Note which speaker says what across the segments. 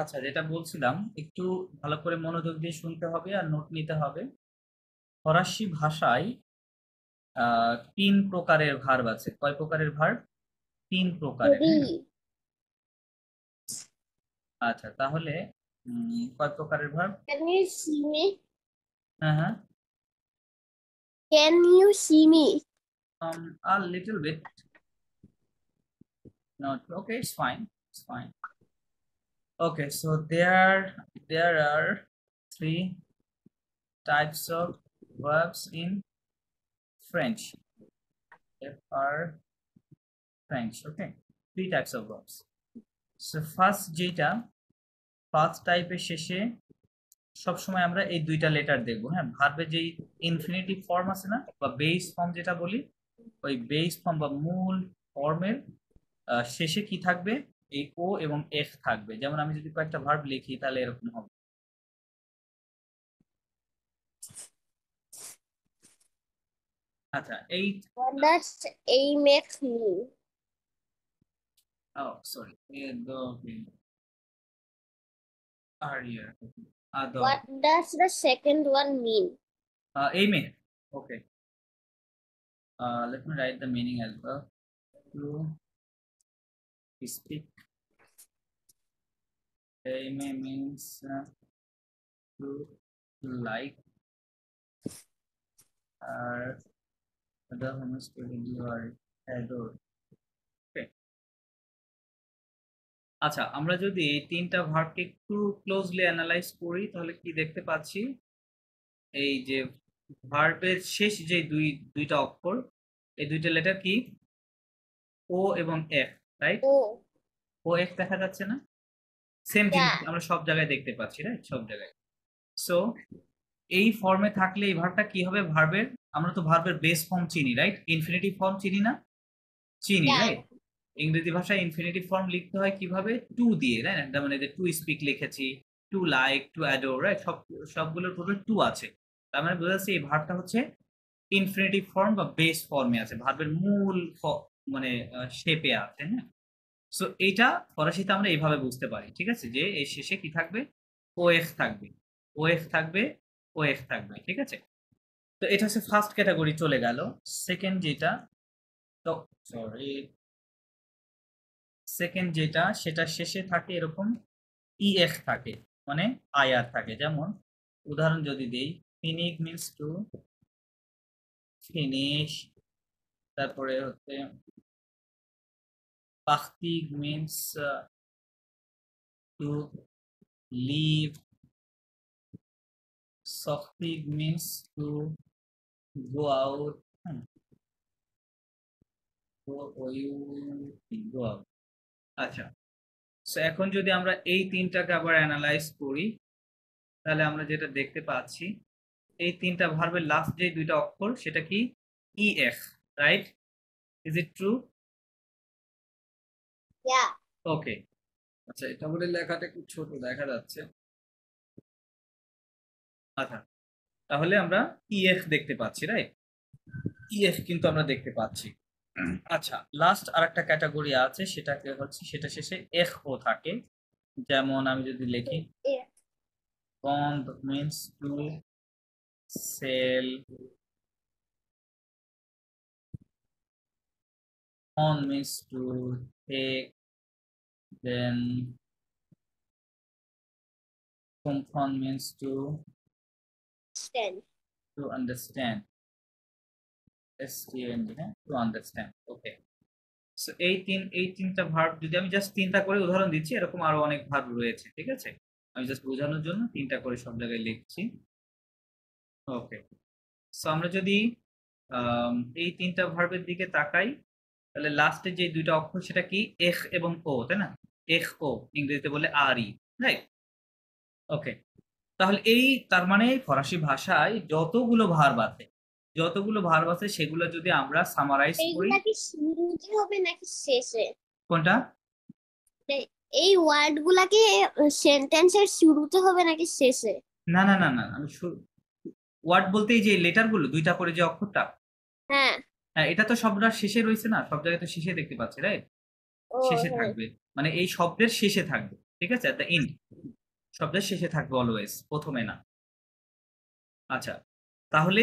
Speaker 1: আচ্ছা, যেটা বলছিলাম একটু ভালো করে মনোযোগ দিয়ে শুনতে হবে আর নোট নিতে হবে। ফরাসি ভাষায় ৩ প্রকারের ভার্ব আছে। কয় প্রকারের ভার্ব? ৩ প্রকারের, হ্যাঁ?
Speaker 2: Three.
Speaker 1: আচ্ছা, তাহলে কয় প্রকারের verb?
Speaker 2: Can you see me?
Speaker 1: হ্যাঁ, হ্যাঁ।
Speaker 2: Can you see me?
Speaker 1: A little bit. Not okay, it's fine. It's fine. Okay, so there are 3 types of verbs in French. There are French, okay? 3 types of verbs. So first টাইপের শেষে সবসময় আমরা এই দুইটা letter দেখবো, হ্যাঁ? ভার্বের যেই ইনফিনিটিভ ফর্ম আছে না, বা বেস ফর্ম যেটা বলি, ওই বেস ফর্ম বা মূল ফর্মের শেষে কি থাকবে? এই ও এবং এফ থাকবে। যেমন আমি যদি কয়েকটা ভার্ব লিখি তাহলে এরকম হবে। আচ্ছা, এই
Speaker 2: What does A make me?
Speaker 1: Sorry, earlier,
Speaker 2: What does the second one mean?
Speaker 1: এই মে, ওকে, let me write the meaning as well. To speak, এই মে means to like, R the homes to you are adore. Okay. আচ্ছা, আমরা যদি এই তিনটা ভার্বকে একটু closely analyse করি তাহলে কি দেখতে পাচ্ছি? এই যে ভার্বের শেষ যে দুইটা অক্ষর, এই দুইটা লেটার কি? ও এবং এফ, রাইট?
Speaker 2: Oh,
Speaker 1: ও এফ দেখা যাচ্ছে না? সেম জিনিস
Speaker 2: yeah.
Speaker 1: আমরা সব জায়গায় দেখতে পাচ্ছি, রাইট? সব জায়গায়। সো এই ফর্মে থাকলে এই ভার্বটা কি হবে? ভার্বের, আমরা তো ভার্বের বেস ফর্ম চিনি, রাইট? ইনফিনিটিভ ফর্ম চিনি না? চিনি,
Speaker 2: Yeah.
Speaker 1: রাইট? ইংরেজি ভাষায় ইনফিনিটিভ ফর্ম লিখতে হয় কিভাবে? টু দিয়ে, রাইট? তার মানে যে টু স্পিক লিখেছি, to like, to adore, right? সবগুলোর পূর্বে টু আছে। তার মানে বোঝা যাচ্ছে এই ভার্বটা হচ্ছে ইনফিনিটিভ ফর্ম বা বেস ফর্মে আছে, ভার্বের মূল মানে শেপে আছে, হ্যাঁ? সো এইটা ফরাসিতে আমরা এইভাবে বুঝতে পারি, ঠিক আছে? যে এই শেষে কি থাকবে? ওএফ থাকবে, ওএফ থাকবে, ওএফ থাকবে, ঠিক আছে? তো এটা হচ্ছে ফার্স্ট ক্যাটাগরি, চলে গেল। সেকেন্ড যেটা, তো সরি, সেকেন্ড যেটা সেটা শেষে থাকে এরকম ইএফ থাকে, মানে আইআর থাকে। যেমন উদাহরণ যদি দেই, ফিনিক মিন্স টু ফিনিশ, তারপরে হচ্ছে পাখতিগ মিন্স টু লিভ, সফতিগ means to go out, go out. আচ্ছা, সো এখন যদি আমরা এই তিনটাকে আবার অ্যানালাইজ করি তাহলে আমরা যেটা দেখতে পাচ্ছি, এই তিনটা ভার্বের লাস্ট যে দুইটা অক্ষর সেটা কি? EF, right? Is it true?
Speaker 2: Yeah.
Speaker 1: ওকে। আচ্ছা, এটা বলে লেখাটা একটু ছোট দেখা যাচ্ছে। আচ্ছা, তাহলে আমরা ইএফ দেখতে পাচ্ছি, রাইট? ইএফ কিন্তু আমরা দেখতে পাচ্ছি। আচ্ছা, লাস্ট আরেকটা ক্যাটাগরি আছে, সেটাকে হচ্ছে সেটা শেষে এফ ও থাকে। যেমন আমি যদি লিখি,
Speaker 2: Yeah.
Speaker 1: Bond means to sell, on means to take, then comprehend means
Speaker 2: Stand.
Speaker 1: to understand, STND, হ্যাঁ, to understand, okay. সো এই তিনটা ভার্ব যদি আমি জাস্ট তিনটা করে উদাহরণ দিচ্ছি, এরকম আরো অনেক ভার্ব রয়েছে, ঠিক আছে? আমি জাস্ট বোঝানোর জন্য তিনটা করে সব জায়গায় লিখছি, ওকে। সো আমরা যদি এই তিনটা ভার্বের দিকে তাকাই তাহলে লাস্টে যে দুইটা অক্ষর সেটা কি? এখ এবং ও, তাই না? এখ ও, ইংরেজিতে বলে আর ই, রাইট? ওকে। তাহলে তার মানে ফরাসি ভাষায় যতগুলো ভার্ব আছে সেগুলো যদি আমরা সামারাইজ করি।
Speaker 2: এইগুলা কি শুরুতে হবে নাকি শেষে?
Speaker 1: কোনটা?
Speaker 2: এ- এই ওয়ার্ড গুলাকে সেন্টেন্সের শুরুতে হবে নাকি শেষে?
Speaker 1: না, না, না, না, আমি ওয়ার্ড বলতে এই যে লেটার গুলো দুইটা করে যে অক্ষরটা,
Speaker 2: হ্যাঁ।
Speaker 1: হ্যাঁ, এটা তো সবটা শেষে রয়েছে না, সব জায়গায় তো শেষে দেখতে পাচ্ছি, রাইট?
Speaker 2: ও
Speaker 1: শেষে
Speaker 2: হ্যাঁ।
Speaker 1: থাকবে, মানে এই শব্দের শেষে থাকবে, ঠিক আছে, at the end, শব্দের শেষে থাকবে অলওয়েজ, প্রথমে না। আচ্ছা, তাহলে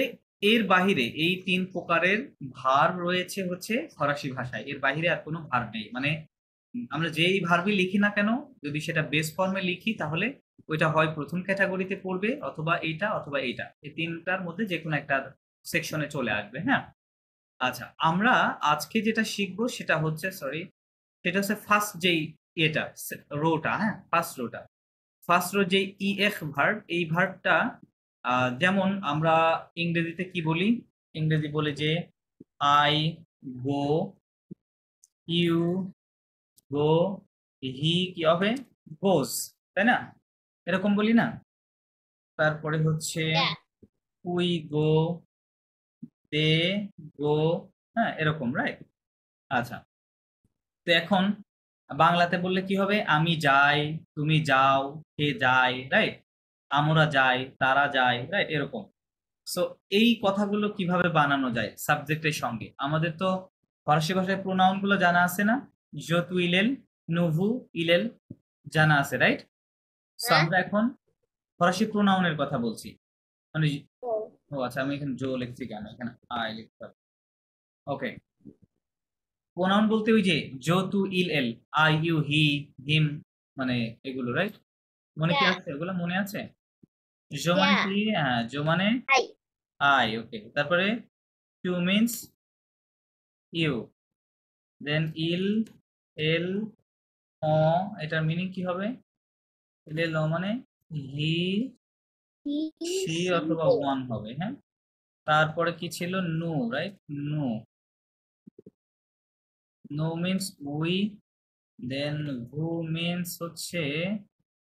Speaker 1: এর বাহিরে এই ৩ প্রকারের ভার রয়েছে হচ্ছে ফরাসি ভাষায়। এর বাহিরে আর কোনো ভার নেই। মানে আমরা যেই ভার্বই লিখি না কেন, যদি সেটা বেস ফর্মে লিখি তাহলে ওইটা হয় প্রথম ক্যাটাগরিতে পড়বে, অথবা এইটা অথবা এইটা। এই ৩টার মধ্যে যেকোনো একটা সেকশনে চলে আসবে, হ্যাঁ? আচ্ছা, আমরা আজকে যেটা শিখবো সেটা হচ্ছে সেটা হচ্ছে ফার্স্ট যেই এটা রোটা, হ্যাঁ? First rota. ফার্স্ট রো যে ইএফ ভার্ব, এই ভার্বটা যেমন আমরা ইংরেজিতে কি বলি? ইংরেজি বলে যে আই গো, ইউ গো, হি কি হবে? গোজ, তাই না? এরকম বলি না? তারপরে হচ্ছে
Speaker 2: Yeah.
Speaker 1: উই গো, দে গো, হ্যাঁ এরকম, রাইট? আচ্ছা, তো এখন বাংলাতে বললে কি হবে? আমি যাই, তুমি যাও, সে যায়, রাইট? আমরা যাই, তারা যায়, রাইট? এরকম। সো এই কথাগুলো কিভাবে বানানো যায় সাবজেক্টের সঙ্গে? আমাদের তো ফরাসি ভাষায় প্রোনাউন গুলো জানা আছে না? জো, তু, ইলেল, নুভু, ইলেল জানা আছে, রাইট? So
Speaker 2: Huh?
Speaker 1: আমরা এখন ফরাসি প্রোনাউনের কথা বলছি। মানে
Speaker 2: Oh.
Speaker 1: ও আচ্ছা, আমি এখানে জো লিখছি কেন? এখানে আই লিখতে হবে। ওকে, প্রোনাউন বলতে ওই যে জো, তু, ইল, এল, আই, ইউ, হি, হিম, মানে এগুলো, রাইট? মনে কি
Speaker 2: Yeah.
Speaker 1: আছে? এগুলো মনে আছে? জো মানে
Speaker 2: Yeah.
Speaker 1: কি? হ্যাঁ, জো মানে
Speaker 2: Hi.
Speaker 1: I, okay. তারপরে টু মিন্স ইউ, দেন ইল, এল, অ, এটার মিনিং কি হবে? এল, এল, অ মানে হি,
Speaker 2: He,
Speaker 1: সি
Speaker 2: she,
Speaker 1: অথবা
Speaker 2: they.
Speaker 1: ওয়ান হবে, হ্যাঁ? তারপরে কি ছিল? নো, রাইট? নো, নো মিন্স উই, দেন হু মিন্স হচ্ছে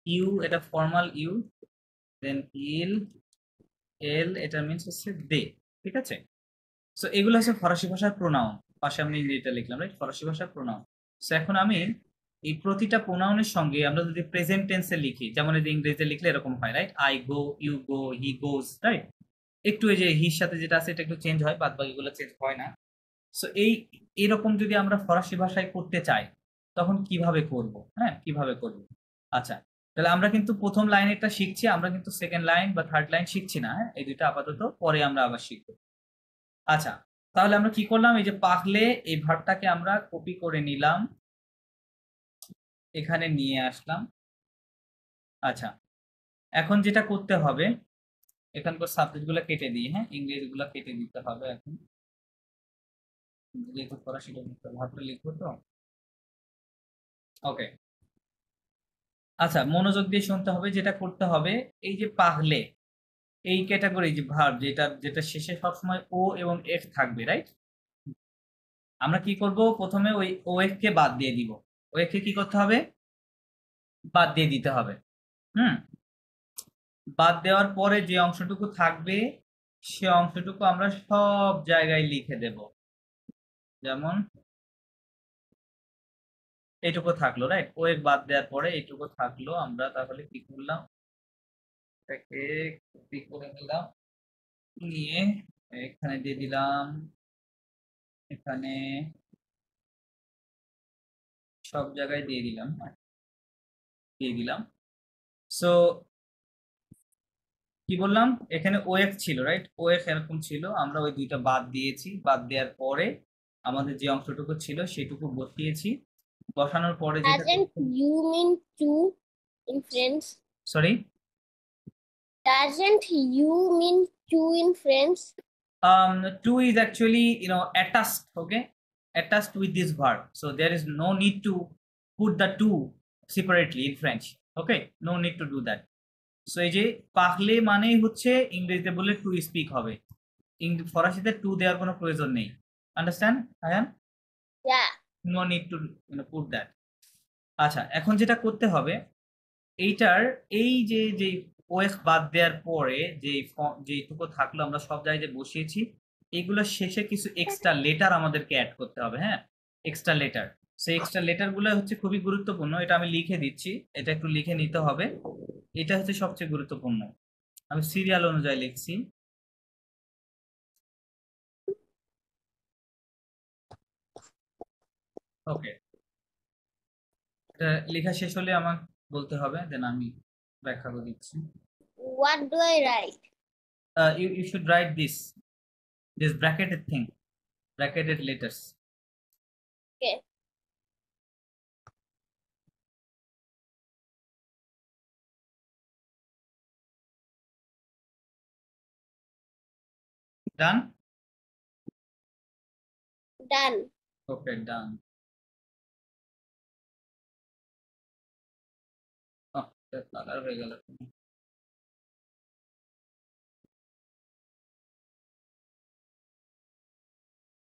Speaker 1: ইউ, এটা ফর্মাল ইউ, দেন ইল, এল, এটা মিন্স হচ্ছে দে, ঠিক আছে? সো এগুলো হচ্ছে ফরাসি ভাষার প্রোনাউন। পাশে আমি ইংরেজিটা লিখলাম, রাইট? ফরাসি ভাষার প্রোনাউন। সো এখন আমি এই প্রতিটা প্রোনাউনের সঙ্গে আমরা যদি প্রেজেন্ট টেন্সে লিখি, যেমন এই যে ইংরেজিতে লিখলে এরকম হয়, right? I go, you go, he goes, right? একটু এই যে হির সাথে যেটা আছে এটা একটু চেঞ্জ হয়, বাদ বাকিগুলো চেঞ্জ হয় না। সো এরকম যদি আমরা ফরাসি ভাষায় করতে চাই তখন কিভাবে করব? হ্যাঁ, কিভাবে করব? আচ্ছা, তাহলে আমরা কিন্তু প্রথম লাইনেরটা শিখছি, আমরা কিন্তু সেকেন্ড লাইন বা থার্ড লাইন শিখছি না, হ্যাঁ? এই দুইটা আপাতত, পরে আমরা আবার শিখবো। আচ্ছা, তাহলে আমরা কি করলাম? এই যে পাগলে, এই ভার্বটাকে আমরা কপি করে নিলাম, এখানে নিয়ে আসলাম। আচ্ছা, এখন যেটা করতে হবে, এখানকার সাবজেক্ট গুলো কেটে দিই, হ্যাঁ? ইংরেজি গুলো কেটে দিতে হবে এখন, যেহেতু ফরাসিটা ভার্বটা লিখবো তো। ওকে, আচ্ছা মনোযোগ দিয়ে শুনতে হবে। যেটা করতে হবে, এই যে পাগলে, এই ক্যাটাগরি যে ভার্ব, যেটা যেটা শেষে সবসময় ও এবং এফ থাকবে, রাইট? আমরা কি করব? প্রথমে ওই ও এফ কে বাদ দিয়ে দিব। ও এফ কে কি করতে হবে? বাদ দিয়ে দিতে হবে। হুম, বাদ দেওয়ার পরে যে অংশটুকু থাকবে সে অংশটুকু আমরা সব জায়গায় লিখে দেব। যেমন এইটুকু থাকলো, রাইট? ও এফ বাদ দেওয়ার পরে এইটুকু থাকলো। আমরা তাহলে কি করলাম? এটাকে কপি করে নিলাম, নিয়ে এখানে দিয়ে দিলাম, এখানে সব জায়গায় দিয়ে দিলাম, হ্যাঁ, দিয়ে দিলাম। সো কি বললাম? এখানে ওএফ ছিল, রাইট? ওএফ এরকম ছিল, আমরা ওই দুইটা বাদ দিয়েছি। বাদ দেওয়ার পরে আমাদের যে অংশটুকু ছিল সেটুকু বসিয়েছি। বসানোর পরে যেটা
Speaker 2: Doesn't
Speaker 1: করতে,
Speaker 2: you mean two in friends?
Speaker 1: Sorry,
Speaker 2: Doesn't you mean two in friends?
Speaker 1: to is actually attached, okay, attached with this verb, so there is no need to put the two separately in French, okay, no need to do that. So এই যে পাহলে মানেই হচ্ছে ইংরেজিতে বললে to speak হবে, ফরাসিতে two দেওয়ার কোনো প্রয়োজন নেই। Understand Ayaan?
Speaker 2: Yeah.
Speaker 1: No need to put that. আচ্ছা, এখন যেটা করতে হবে, এইটার এই যে যে ওএস বাদ দেওয়ার পরে যে যেটুকু থাকলো আমরা সব জায়গায় যে বসিয়েছি, এগুলো শেষে কিছু এক্সট্রা লেটার আমাদেরকে অ্যাড করতে হবে, হ্যাঁ? Extra letter. সেই এক্সট্রা লেটার গুলো হচ্ছে খুবই গুরুত্বপূর্ণ। এটা আমি লিখে দিচ্ছি, এটা একটু লিখে নিতে হবে। এটা হচ্ছে সবচেয়ে গুরুত্বপূর্ণ। আমি সিরিয়াল অনুযায়ী লিখছি। ওকে, এটা লেখা শেষ হলে আমার বলতে হবে, দেন আমি ব্যাখ্যা করে দিচ্ছি।
Speaker 2: What do I write?
Speaker 1: You should write this bracketed thing, bracketed letters.
Speaker 2: Okay.
Speaker 1: Done?
Speaker 2: Done.
Speaker 1: Okay, done. Colour হয়ে গেল।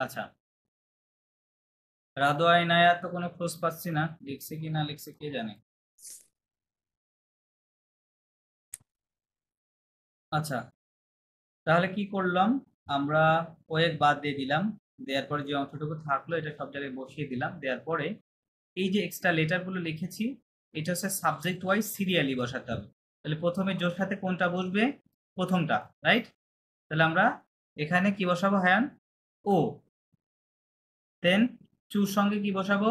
Speaker 1: আচ্ছা, রাদোয়া ইনায়া তো কোনো খোঁজ পাচ্ছি না, লিখছে কি না লিখছে কে জানে। আচ্ছা, তাহলে কি করলাম আমরা, কয়েক বাদ দিয়ে দিলাম, দেওয়ার পরে যে অংশটুকু থাকলো এটা সব জায়গায় বসিয়ে দিলাম, দেওয়ার পরে এই যে এক্সট্রা লেটারগুলো লিখেছি এটা হচ্ছে সাবজেক্ট ওয়াইজ সিরিয়ালি বসাতে হবে। তাহলে প্রথমে জোর সাথে কোনটা বসবে, প্রথমটা, রাইট? তাহলে আমরা এখানে কি বসাবো হ্যান, ও, দেন চুর সঙ্গে কি বসাবো,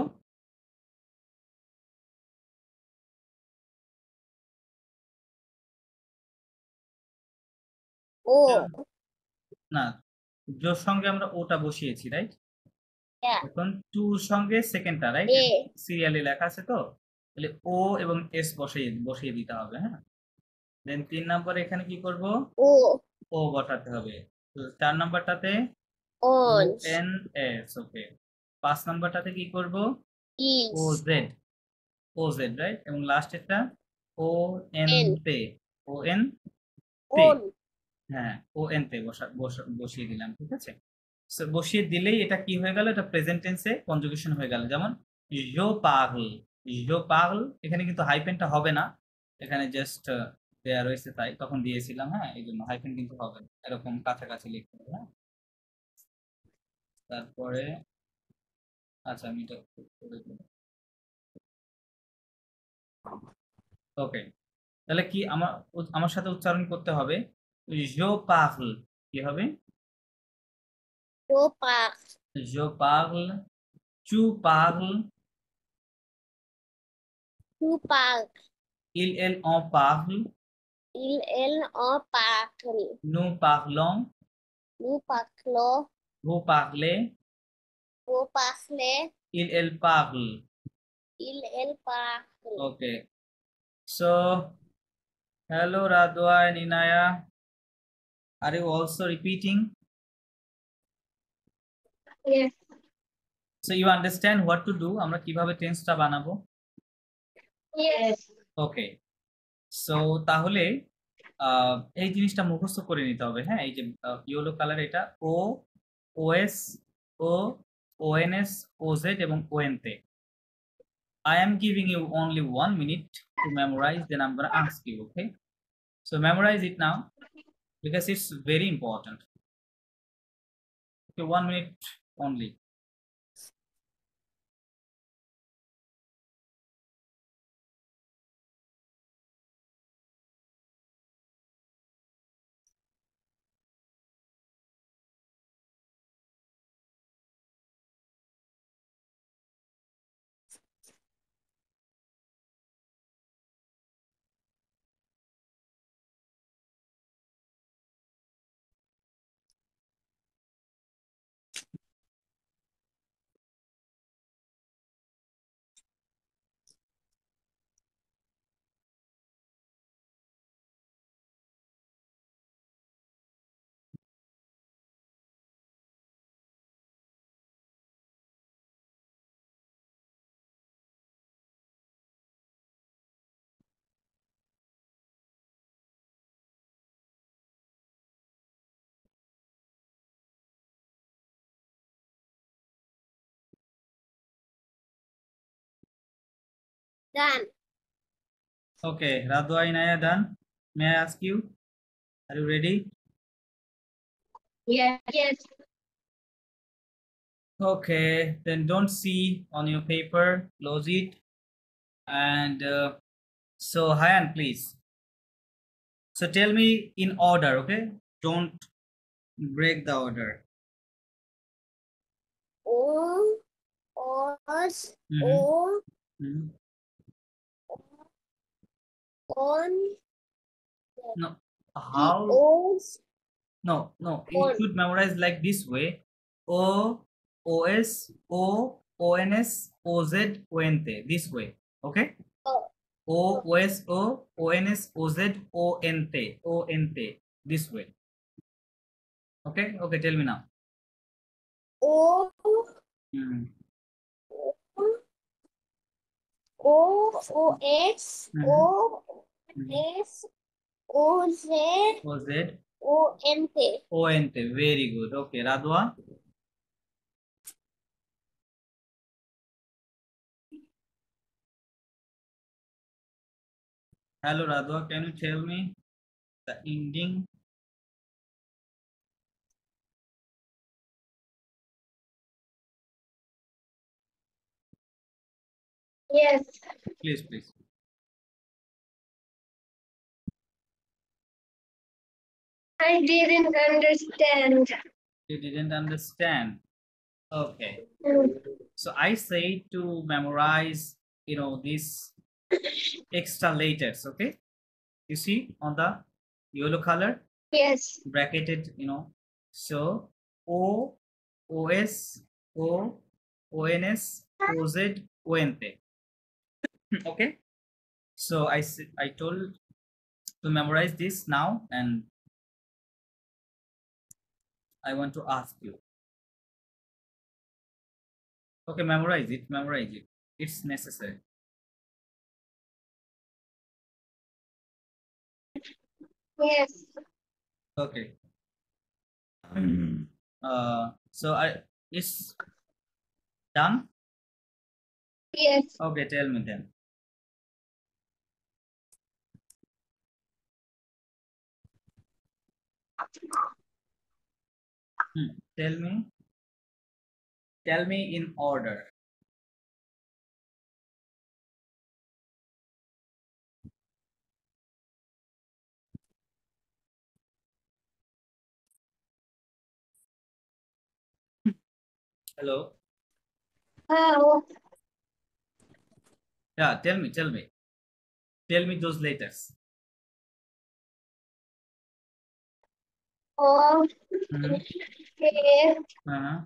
Speaker 2: O.
Speaker 1: না, জোর সঙ্গে আমরা ওটা বসিয়েছি, রাইট?
Speaker 2: Yeah.
Speaker 1: এখন টুর সঙ্গে সেকেন্ডটা, রাইট?
Speaker 2: A.
Speaker 1: সিরিয়ালে লেখা আছে তো, তাহলে ও এবং এস বসিয়ে বসিয়ে দিতে হবে, হ্যাঁ। দেন 3 নম্বরে এখানে কি করব,
Speaker 2: O.
Speaker 1: ও বসাতে হবে। তো 4 নম্বরটাতে O
Speaker 2: Orange.
Speaker 1: N S, okay. 5 নম্বরটাতে কি করব, O
Speaker 2: Is.
Speaker 1: Z, O Z, right? এবং লাস্টেরটা ও এন
Speaker 2: N.
Speaker 1: তে, ও এন তে,
Speaker 2: On.
Speaker 1: হ্যাঁ ও এন তে বসিয়ে দিলাম, ঠিক আছে। সো বসিয়ে দিলেই এটা কি হয়ে গেল, এটা প্রেজেন্ট টেন্সে কনজুগেশন হয়ে গেল। যেমন জো পাগল, জো পাগল, এখানে কিন্তু হাইফেনটা হবে না, এখানে জাস্ট দেয়া রয়েছে তাই তখন দিয়েছিলাম, হ্যাঁ, এই জন্য হাইফেন কিন্তু হবে না, এরকম কাছাকাছি লিখতে হবে, হ্যাঁ। তারপরে আচ্ছা আমি এটা করে দিই। ওকে, তাহলে কি আমার আমার সাথে উচ্চারণ করতে হবে, জো পাগল, কি হবে,
Speaker 2: Do park.
Speaker 1: জো পাগল, চু পাগল,
Speaker 2: To park.
Speaker 1: il en parle,
Speaker 2: Il en parle.
Speaker 1: nous parlons,
Speaker 2: Nous parlons.
Speaker 1: vous parlez,
Speaker 2: Vous parlez.
Speaker 1: elle parle.
Speaker 2: Elle parle.
Speaker 1: Okay, so hello Radwa and Inaya, are you also repeating?
Speaker 2: Yes.
Speaker 1: So you understand what to do, আমরা কিভাবে টেন্সটা বানাবো?
Speaker 2: Yes.
Speaker 1: ওকে, so তাহলে এই জিনিসটা মুখস্থ করে নিতে হবে, হ্যাঁ। এই যে ইয়েলো কালার, এটা ও, ওএস, ও, ওএনএস, ওজেড এবং ওএনতে। I am giving you only 1 minute to memorize, then I'm gonna ask you, okay? So memorize it now because it's very important. Okay, 1 minute only.
Speaker 2: Done.
Speaker 1: Okay, Radwa Inaya, done. May I ask you, are you ready?
Speaker 2: Yes. Yes.
Speaker 1: Okay, then don't see on your paper, close it. And so Hayan, please. So tell me in order, okay? Don't break the order.
Speaker 2: O. Os.
Speaker 1: Mhm.
Speaker 2: O.
Speaker 1: Mhm.
Speaker 2: On
Speaker 1: No,
Speaker 2: the
Speaker 1: how?
Speaker 2: O's
Speaker 1: No, you
Speaker 2: on.
Speaker 1: should memorize like this way. O, OS, O, ONS, OZ, ONT. This way. Okay?
Speaker 2: Oh,
Speaker 1: O, OS, O, ONS, OZ, ONT. ONT. This way. Okay? Okay, tell me now.
Speaker 2: O
Speaker 1: Hmm.
Speaker 2: O O X O
Speaker 1: Hmm.
Speaker 2: S O Z
Speaker 1: OZ,
Speaker 2: O N T.
Speaker 1: ONT. Very good. Okay, Radwa. Hello, Radwa. Can you tell me the ending?
Speaker 2: Yes,
Speaker 1: Please, please.
Speaker 2: I didn't understand.
Speaker 1: You didn't understand. Okay. So I say to memorize, these extra letters. Okay. You see on the yellow color
Speaker 2: Yes.
Speaker 1: bracketed, so O, OS, O, ONS, OZ, ONT. Okay. So I told to memorize this now, and I want to ask you. Okay, memorize it. It's necessary.
Speaker 2: Yes.
Speaker 1: Okay. So it's done.
Speaker 2: Yes.
Speaker 1: Okay, tell me then. Tell me in order. Hello.
Speaker 2: How?
Speaker 1: Yeah, tell me those letters.
Speaker 2: O
Speaker 1: Mhm.
Speaker 2: A
Speaker 1: Uh-huh.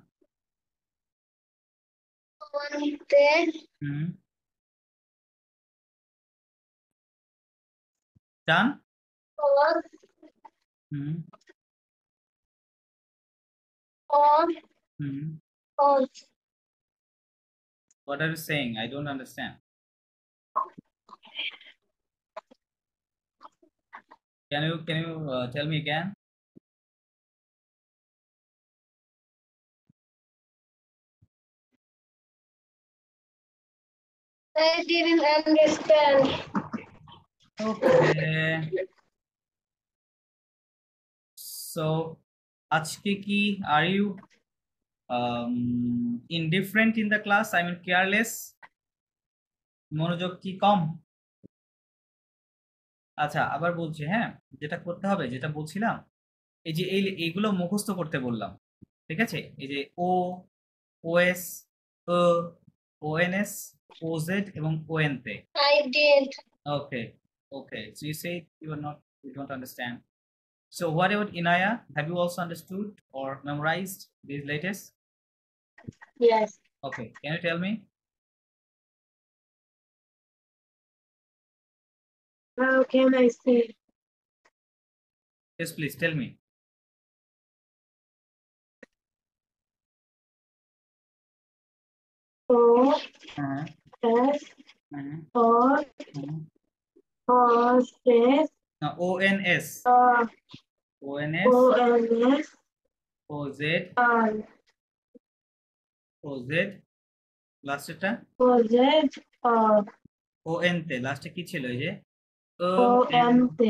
Speaker 2: on the
Speaker 1: Mhm. Done.
Speaker 2: on
Speaker 1: Mhm.
Speaker 2: on
Speaker 1: Mhm.
Speaker 2: on.
Speaker 1: What are you saying? I don't understand. Can you tell me again?
Speaker 2: I didn't understand.
Speaker 1: Okay. So, আজকে কি are you indifferent in the class? I mean careless? মনোযোগ কি কম? আচ্ছা, আবার বলছি, হ্যাঁ, যেটা করতে হবে, যেটা বলছিলাম, এই যে এইগুলো মুখস্থ করতে বললাম, ঠিক আছে? এই যে ও, ওএস, ও, ওএনএস, ওজেড এবং ওএনতে।
Speaker 2: I did.
Speaker 1: Okay, so you say you don't understand. So what about Inaya? Have you also understood or memorized these letters?
Speaker 2: Yes.
Speaker 1: Okay, can you tell me?
Speaker 2: How can I say?
Speaker 1: Yes, please tell me.
Speaker 2: O
Speaker 1: Uh-huh.
Speaker 2: S
Speaker 1: Uh-huh.
Speaker 2: O
Speaker 1: Uh-huh.
Speaker 2: O S
Speaker 1: Now, ONS, ONS,
Speaker 2: O N S
Speaker 1: OZ,
Speaker 2: R
Speaker 1: OZ, লাস্টেরটা
Speaker 2: O Z R
Speaker 1: ONT, লাস্টে কি ছিল? এই যে
Speaker 2: O N T.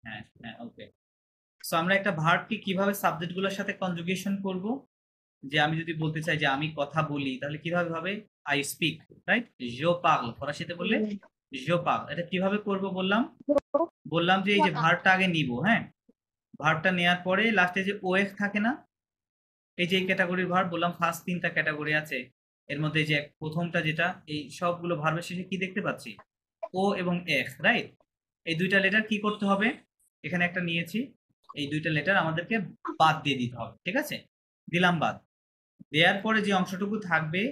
Speaker 1: হ্যাঁ হ্যাঁ, ওকে। So আমরা একটা ভার্বকে কিভাবে সাবজেক্টগুলোর সাথে কনজুগেশন করব? যে আমি যদি বলতে চাই যে আমি কথা বলি, তাহলে কিভাবে হবে? I speak, right? জো পাগল, ফরাসিতে বললে জো পাগল। এটা কিভাবে করব বললাম যে এই যে ভার্বটা আগে নিব, হ্যাঁ, ভার্বটা নেওয়ার পরে লাস্টে যে ওএফ থাকে না, এই যে এই ক্যাটাগরির ভার্ব বললাম, ফার্স্ট 3টা ক্যাটাগরি আছে, এর মধ্যে যে প্রথমটা যেটা, এই সবগুলো ভার্বের শেষে কি দেখতে পাচ্ছি? ও এবং এফ, রাইট? এই দুইটা লেটার কি করতে হবে, এখানে একটা নিয়েছি, এই দুইটা লেটার আমাদেরকে বাদ দিয়ে দিতে হবে, ঠিক আছে? দিলাম বাদ। দেওয়ার পরে যে অংশটুকু থাকবে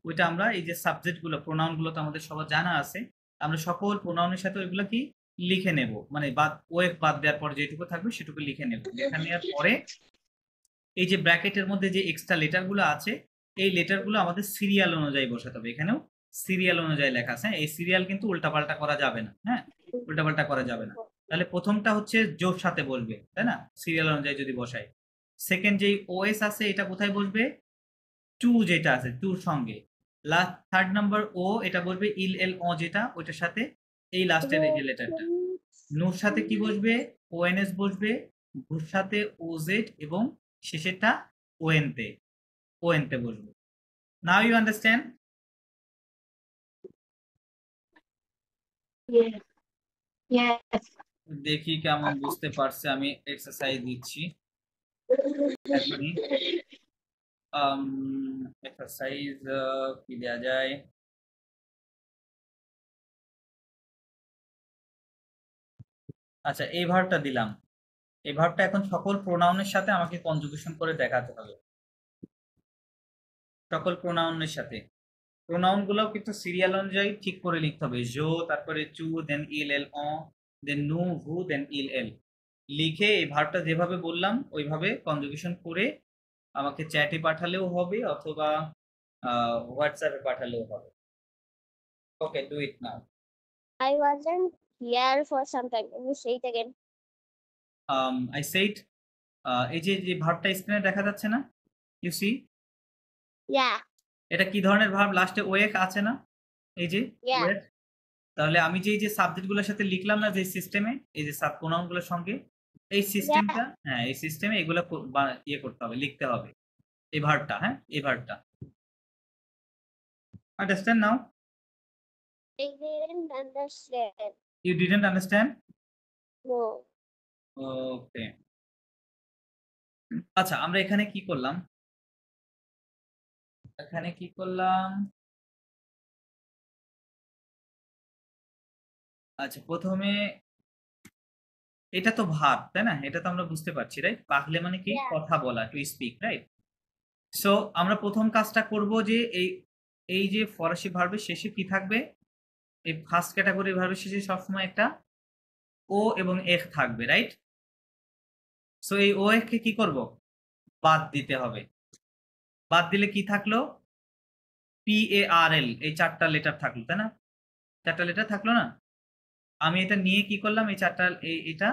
Speaker 1: ওইটা আমরা এই যে সাবজেক্ট গুলো, প্রোনাউন গুলো তো আমাদের সবার জানা আছে, আমরা সকল প্রোনাউনের সাথে ওইগুলো কি লিখে নেব, মানে বাদ ওয়েক বাদ দেওয়ার পর যেটুকু থাকবে সেটুকু লিখে নেব। লেখা নেওয়ার পরে এই যে ব্র্যাকেটের মধ্যে যে এক্সট্রা লেটার গুলো আছে, এই লেটার গুলো আমাদের সিরিয়াল অনুযায়ী বসাতে হবে। এখানেও সিরিয়াল অনুযায়ী লেখা আছে, এই সিরিয়াল কিন্তু উল্টাপাল্টা করা যাবে না, হ্যাঁ, উল্টাপাল্টা করা যাবে না। তাহলে প্রথমটা হচ্ছে জোর সাথে বসবে, তাই না, সিরিয়াল অনুযায়ী যদি বসাই। সেকেন্ড যেই ওএস আছে এটা কোথায় বসবে, টু যেটা আছে টুর সঙ্গে। লাস্ট থার্ড নাম্বার ও এটা বসবে ইল এল অ যেটা ওইটার সাথে, এই লাস্টের এই যে লেটারটা। নুর সাথে কি বসবে, ওএনএস বসবে, ঘুর সাথে ওজেড, এবং শেষেরটা ওএনতে, ওএনতে বসবে। Now you understand?
Speaker 3: Yes. Yes.
Speaker 1: দেখি কেমন বুঝতে পারছে, আমি এক্সারসাইজ দিচ্ছি এখনই। এক্সারসাইজ কি দেওয়া যায়, আচ্ছা এই ভার্বটা দিলাম, এই ভার্বটা এখন সকল প্রোনাউনের সাথে আমাকে কনজুগেশন করে দেখাতে হবে, সকল প্রোনাউনের সাথে। প্রোনাউন গুলো কিন্তু সিরিয়াল অনুযায়ী ঠিক করে লিখতে হবে, জো, তারপরে চু, দেন ইল এল অ, দেন নু হু, দেন ইল এল। লিখে এই ভার্বটা যেভাবে বললাম ওইভাবে কনজুগেশন করে আমাকে চ্যাটে পাঠালেও হবে অথবা হোয়াটসঅ্যাপে পাঠালেও হবে। Okay, do it now.
Speaker 2: I wasn't here for some time. Can you say it again?
Speaker 1: I said, এই যে যে ভার্বটা স্ক্রিনে দেখা যাচ্ছে না, ইউ সি,
Speaker 2: Yeah.
Speaker 1: এটা কি ধরনের ভার্ব, লাস্টে ওয়েক আছে না, এই যে
Speaker 2: Yeah.
Speaker 1: ওয়েক। তাহলে আমি যে এই যে সাবজেক্টগুলোর সাথে লিখলাম না যে সিস্টেমে, এই যে সাব প্রোনাউনগুলোর সঙ্গে, এই সিস্টেমটা, হ্যাঁ এই সিস্টেমে এগুলো ইয়ে করতে হবে, লিখতে হবে এই ভার্বটা, হ্যাঁ এই ভার্বটা। Understand now?
Speaker 2: I didn't understand.
Speaker 1: You didn't understand?
Speaker 2: No.
Speaker 1: Okay, আচ্ছা আমরা এখানে কি করলাম, এখানে কি করলাম, আচ্ছা প্রথমে এটা তো ভার্ব তাই না, এটা তো আমরা বুঝতে পারছি, রাইট? পাহলে মানে কি,
Speaker 2: Yeah.
Speaker 1: কথা বলা, টু স্পিক, রাইট? সো আমরা প্রথম কাজটা করব যে এই এই যে ফরাসি ভার্বের শেষে কি থাকবে, এই ফার্স্ট ক্যাটাগরি ভার্বের শেষে সবসময় একটা ও এবং এখ থাকবে, রাইট? সো এই ও এখ কে কি করব, বাদ দিতে হবে। বাদ দিলে কি থাকলো, পি এ আর এল, এই চারটা লেটার থাকলো, তাই না, চারটা লেটার থাকলো না। আমি এটা নিয়ে কি করলাম, এই চারটা এটা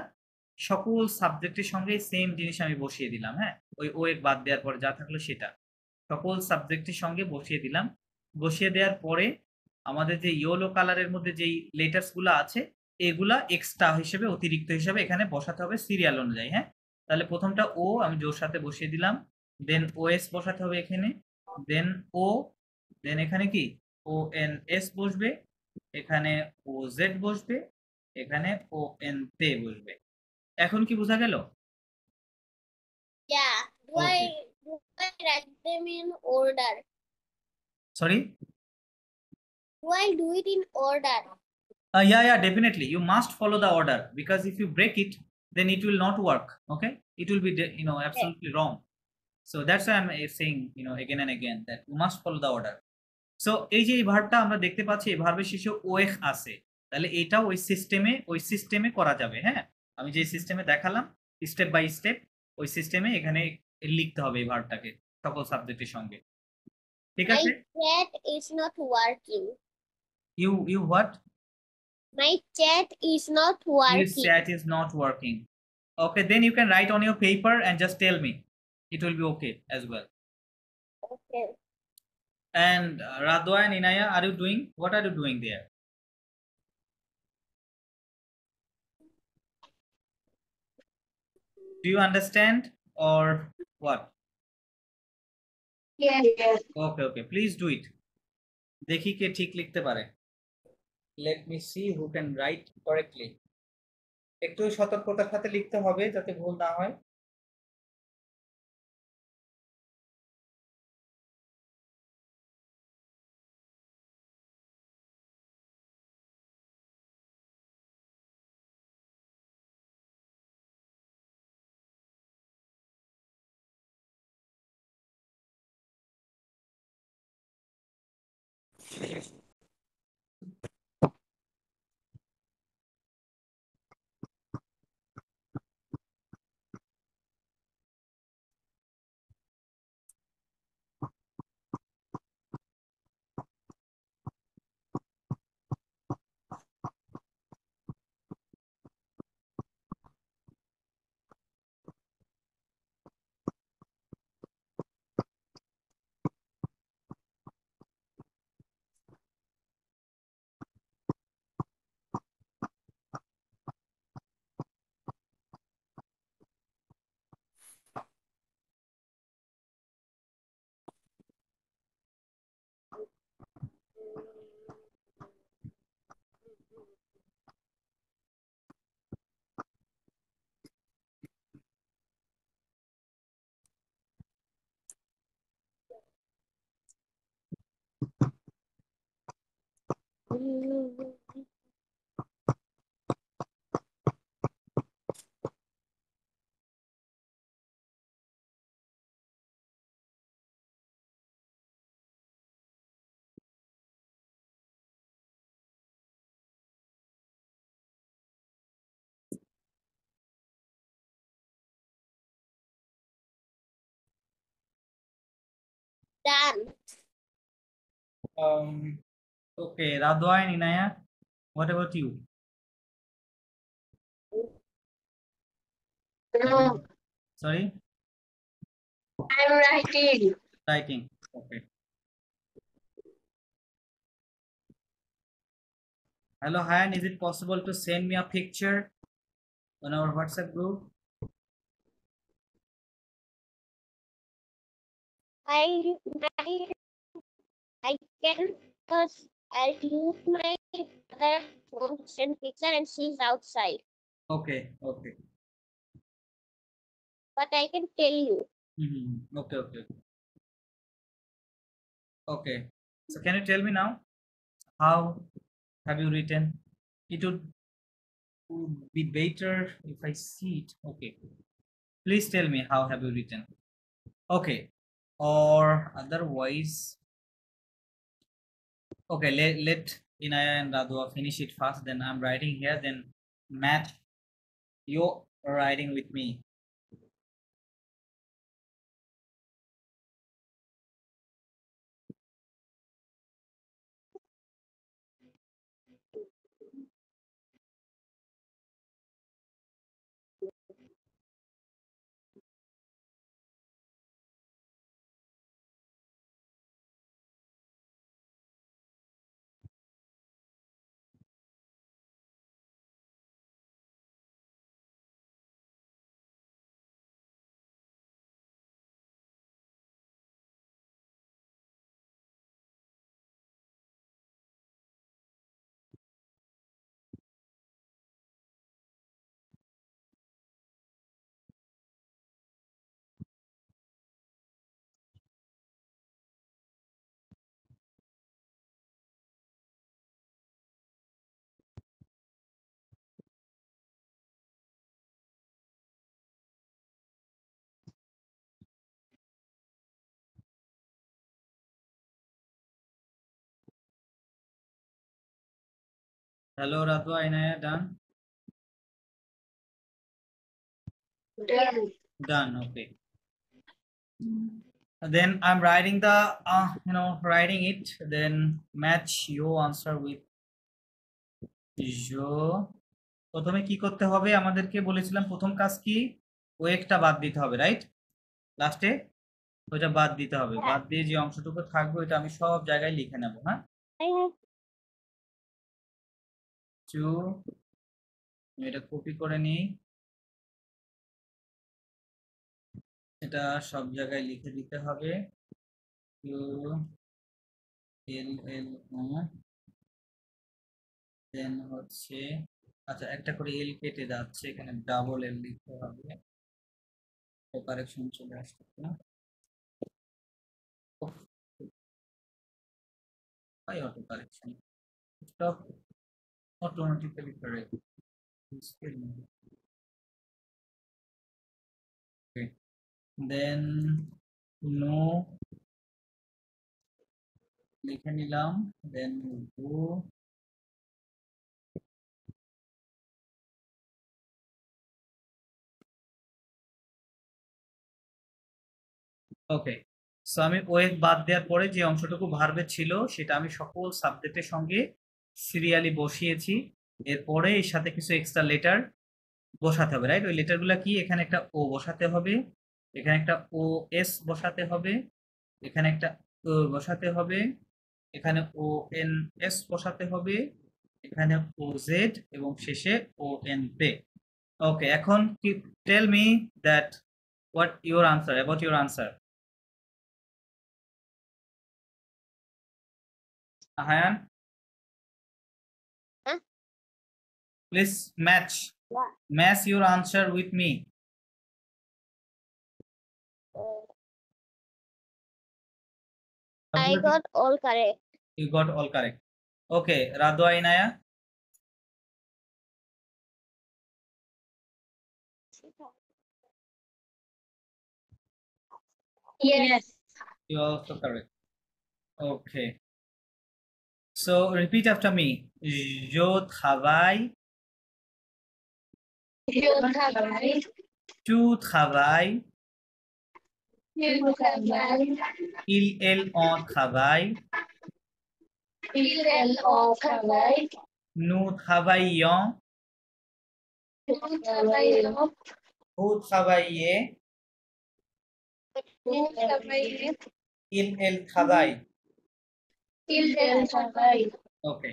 Speaker 1: সকল সাবজেক্টের সঙ্গে সেম জিনিস আমি বসিয়ে দিলাম, হ্যাঁ ওই ও এখ বাদ দেওয়ার পরে যা থাকলো সেটা সকল সাবজেক্টের সঙ্গে বসিয়ে দিলাম। বসিয়ে দেওয়ার পরে আমাদের যে ইয়েলো কালারের মধ্যে যেই লেটার্স গুলো আছে এগুলা এক্সট্রা হিসেবে, অতিরিক্ত হিসেবে এখানে বসাতে হবে সিরিয়াল অনুযায়ী, হ্যাঁ। তাহলে প্রথমটা ও আমি জোর সাথে বসিয়ে দিলাম, দেন ও এস বসাতে হবে এখানে, দেন ও, দেন এখানে কি ও এন এস বসবে, এখানে ও জেড বসবে, এখানে ও এন তে বসবে। এখন কি বোঝা গেল?
Speaker 2: Yeah.
Speaker 1: Okay,
Speaker 2: Do I write them in order?
Speaker 1: Sorry,
Speaker 2: Do I do it in order?
Speaker 1: yeah, definitely you must follow the order, because if you break it then it will not work, okay, it will be
Speaker 2: Okay.
Speaker 1: absolutely wrong. So that's why I'm saying again and again that you must follow the order. So এই যে এই ভার্বটা আমরা দেখতে পাচ্ছি, এই ভার্বের শেষে ওএখ আছে, তাহলে এটা ওই সিস্টেমে করা যাবে, হ্যাঁ। আমি যে সিস্টেমে দেখালাম স্টেপ বাই স্টেপ, ওই সিস্টেমে এখানে লিখতে হবে এই ভার্বটাকে সকল সাবজেক্টের সঙ্গে, ঠিক
Speaker 2: My
Speaker 1: আছে?
Speaker 2: chat is not working.
Speaker 1: You what?
Speaker 2: My chat is not
Speaker 1: This
Speaker 2: working.
Speaker 1: chat is not working. Okay, then you can write on your paper and just tell me. It will be okay as well.
Speaker 2: Okay.
Speaker 1: And Radwa and Inaya, are you doing? What are you doing there? Do you understand or what?
Speaker 3: Yes. Yes.
Speaker 1: Okay. Please do it. দেখি কে ঠিক লিখতে পারে। Let me see who can write correctly. একটু সতর্কতার সাথে লিখতে হবে যাতে ভুল না হয়।
Speaker 2: Done.
Speaker 1: Okay, Radwa and Inaya, what about you?
Speaker 3: No,
Speaker 1: Sorry,
Speaker 3: I'm writing.
Speaker 1: writing. Okay. Hello, Hayan, is it possible to send me a picture on our WhatsApp group?
Speaker 2: I I I can because I'll use my other phone to send picture and she's outside.
Speaker 1: Okay, okay.
Speaker 2: But I can tell you.
Speaker 1: Okay, okay. Okay. So can you tell me now how have you written? It would be better if I see it. Okay. Please tell me how have you written? Okay. Or otherwise, okay, let Inaya and Radua finish it first, then I'm writing here, then Matt, you're writing with me. Hello, Radua, Inaya, done?
Speaker 3: Done.
Speaker 1: Done, okay. Then I'm writing the, writing it, then match your answer with your. প্রথমে কি করতে হবে আমাদেরকে বলেছিলাম প্রথম কাজ কি ওয়েকটা বাদ দিতে হবে রাইট লাস্টে ওইটা বাদ দিতে হবে বাদ দিয়ে যে অংশটুকু থাকবে ওইটা আমি সব জায়গায় লিখে নেব হ্যাঁ
Speaker 2: I have
Speaker 1: টু এটা কপি করে নিই এটা সব জায়গায় লিখে দিতে হবে টু এল এল দেন হচ্ছে আচ্ছা একটা করে এল কেটে যাচ্ছে এখানে ডাবল এল লিখতে হবে কারেকশন চলে আসছে না Why auto correction? Stop automatically correct. Okay. Then no লিখে নিলাম, দেন গো। ওকে, সো আমি ওয়েভ বাদ দেওয়ার পরে যে অংশটুকু ভার্বে ছিল সেটা আমি সকল সাবজেক্টের সঙ্গে সিরিয়ালি বসিয়েছি। এরপরে এর সাথে কিছু এক্সট্রা লেটার বসাতে হবে, রাইট? ওই লেটারগুলো কি, এখানে একটা ও বসাতে হবে, এখানে একটা ও এস বসাতে হবে, এখানে একটা ও বসাতে হবে, এখানে ও এন এস বসাতে হবে, এখানে ও জেড এবং শেষে ও এন পে। ওকে, এখন কি, tell me that what your answer, about your answer. হায়ান,
Speaker 2: Huh?
Speaker 1: Please
Speaker 2: What?
Speaker 1: match your answer with me.
Speaker 2: I got all correct.
Speaker 1: You got all correct. Okay, Radwa Inaya,
Speaker 3: Yes.
Speaker 1: you also correct. Okay, so repeat after me. Je travaille,
Speaker 3: Je travaille.
Speaker 1: tu travailles,
Speaker 3: Je travaille.
Speaker 1: il, on travaille,
Speaker 3: Il, on travaille.
Speaker 1: nous travaillons,
Speaker 3: Nous travaillons.
Speaker 1: vous travaillez,
Speaker 3: Nous travaillons.
Speaker 1: il travaille.
Speaker 3: Il, travaille.
Speaker 1: ওকে,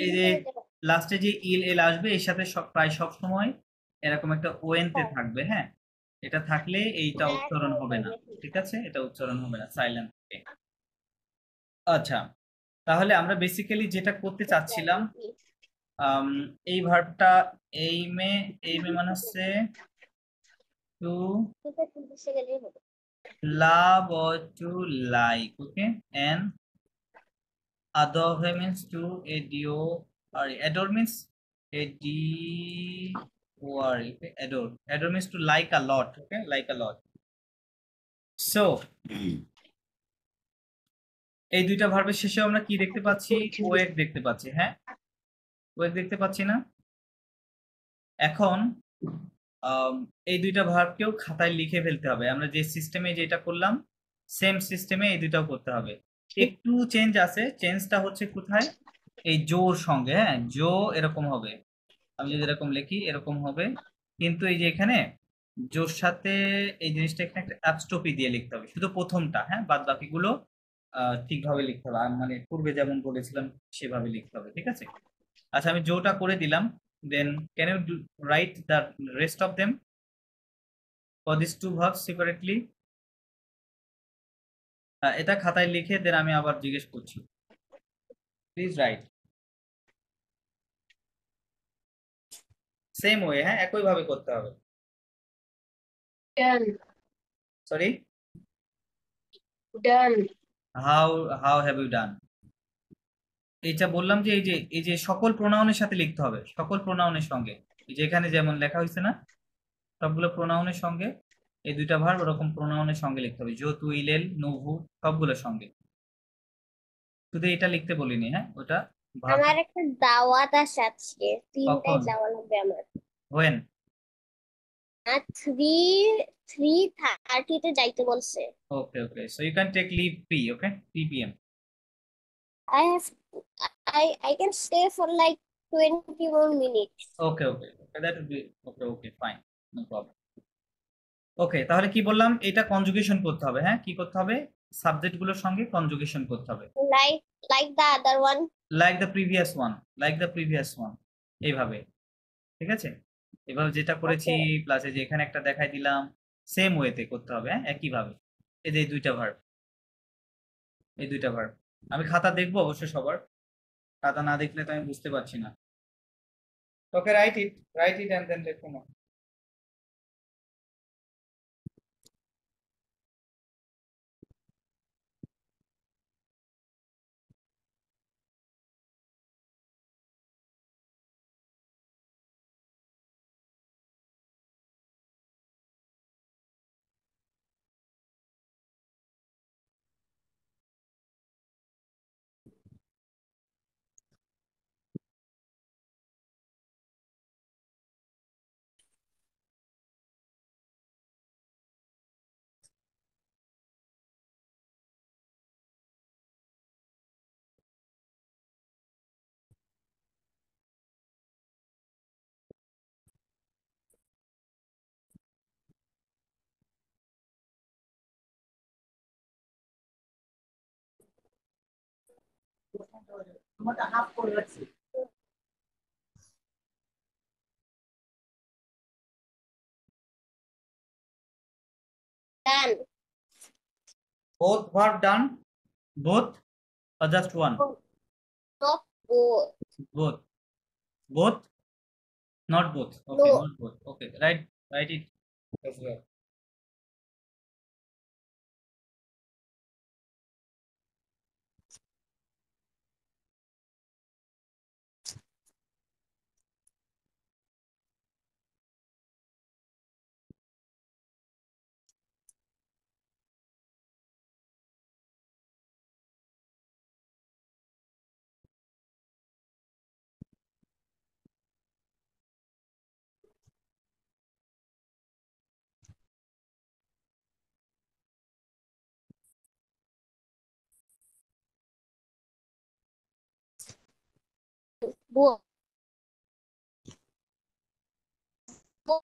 Speaker 1: এই যে লাস্টে যে এল আসবে এর সাথে প্রায় সব সময় এরকম একটা ওএনতে থাকবে, হ্যাঁ? এটা থাকলে এইটা উচ্চারণ হবে না, ঠিক আছে? এটা উচ্চারণ হবে না, সাইলেন্ট থাকে। আচ্ছা, তাহলে আমরা বেসিক্যালি যেটা করতে চাচ্ছিলাম, এই ভার্বটা এইমে মানে হচ্ছে to love or to like, okay, and adore means to adore, or adore means adore, okay? Adore means to like a lot, okay, like a lot. So এই দুইটা ভার্বের শেষে আমরা কি দেখতে পাচ্ছি? ওয়েক দেখতে পাচ্ছি, হ্যাঁ, ওয়েক দেখতে পাচ্ছি না? এখন এই দুইটা ভার্বকেও খাতায় লিখে ফেলতে হবে। আমরা যে সিস্টেমে যেটা করলাম সেম সিস্টেমে এই দুইটাও করতে হবে। একটু চেঞ্জ আছে, চেঞ্জটা হচ্ছে কোথায়? এই জোর সঙ্গে, হ্যাঁ, জো এরকম হবে, আমি যদি এরকম লিখি এরকম হবে, কিন্তু এই যে এখানে জোর সাথে এই জিনিসটা এখানে একটা অ্যাপস্ট্রফি দিয়ে লিখতে হবে, শুধু প্রথমটা, হ্যাঁ, বাদ বাকিগুলো ঠিকভাবে লিখতে হবে, মানে পূর্বে যেমন বলেছিলাম সেভাবে লিখতে হবে, ঠিক আছে? আচ্ছা, আমি জোটা করে দিলাম, then can you write the rest of them for this two verbs separately? এটা খাতায় লিখে দেন আমি আবার জিজ্ঞেস করছি, প্লিজ রাইট সেম ওয়ে, হ্যাঁ, একই ভাবে করতে হবে।
Speaker 3: Done.
Speaker 1: Sorry,
Speaker 3: Done.
Speaker 1: How have you done? এইটা বললাম যে এই যে সকল প্রোনাউনের সাথে লিখতে হবে, সকল প্রোনাউনের সঙ্গে, এই যে এখানে যেমন লেখা হয়েছে না, সবগুলো প্রোনাউনের সঙ্গে, এই দুইটা ভার্ব ওরকম প্রোনাউনের সঙ্গে লিখতে হবে, জো, তু, ইলেল, নুভু, সবগুলোর সঙ্গে। শুধু এটা লিখতে বলিনি, হ্যাঁ, ওটা ভার্ব।
Speaker 2: আমার একটা দাওয়াত আছে আজকে, 3টায়
Speaker 1: কখন?
Speaker 2: যাওয়া লাগবে আমার।
Speaker 1: হোয়েন?
Speaker 2: আর 3:30 যাইতে বলছে।
Speaker 1: Okay, okay, so you can take leave pre, okay, 3 p.m.
Speaker 2: I have I can stay for like 20 more minutes.
Speaker 1: Okay, okay, that will be okay, okay, fine, no problem. Okay, তাহলে কি বললাম, এটা conjugation করতে হবে, হ্যাঁ, কি করতে হবে? সাবজেক্ট গুলোর সঙ্গে কনজুগেশন করতে হবে,
Speaker 2: Like the other one.
Speaker 1: Like the previous one, like the previous one, এইভাবে, ঠিক আছে? এভাবে যেটা করেছি
Speaker 2: Okay.
Speaker 1: প্লাস এই যে এখানে একটা দেখাই দিলাম, সেম ওয়েতে করতে হবে, হ্যাঁ, একইভাবে। এই যে এই দুইটা ভার্ব, এই দুইটা ভার্ব আমি খাতা দেখবো অবশ্য সবার, খাতা না দেখলে তো আমি বুঝতে পারছি না। Okay, write it and then let me know.
Speaker 2: Done.
Speaker 1: Both verb done? Both or just one?
Speaker 2: Not both.
Speaker 1: Both. Both? Not both. Okay,
Speaker 2: No.
Speaker 1: not both. Okay, write it as well.
Speaker 2: Both. Both.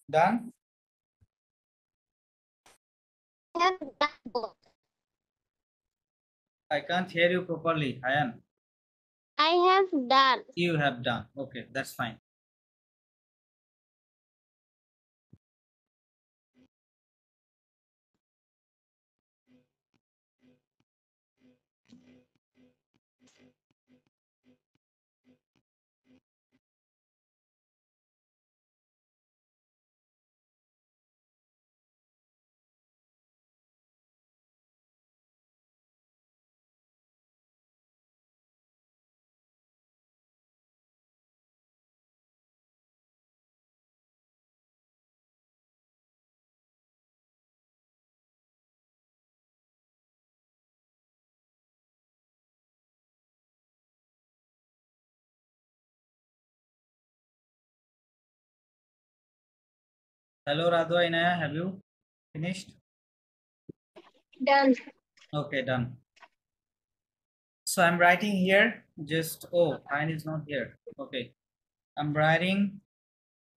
Speaker 1: Done?
Speaker 2: I have done both.
Speaker 1: I can't hear you properly, Hayan.
Speaker 2: I have done.
Speaker 1: You have done. Okay, that's fine. Hello, Radha, Inaya, have you finished?
Speaker 3: Done.
Speaker 1: Okay, done. So I'm writing here, just, oh, Hayan is not here. Okay, I'm writing,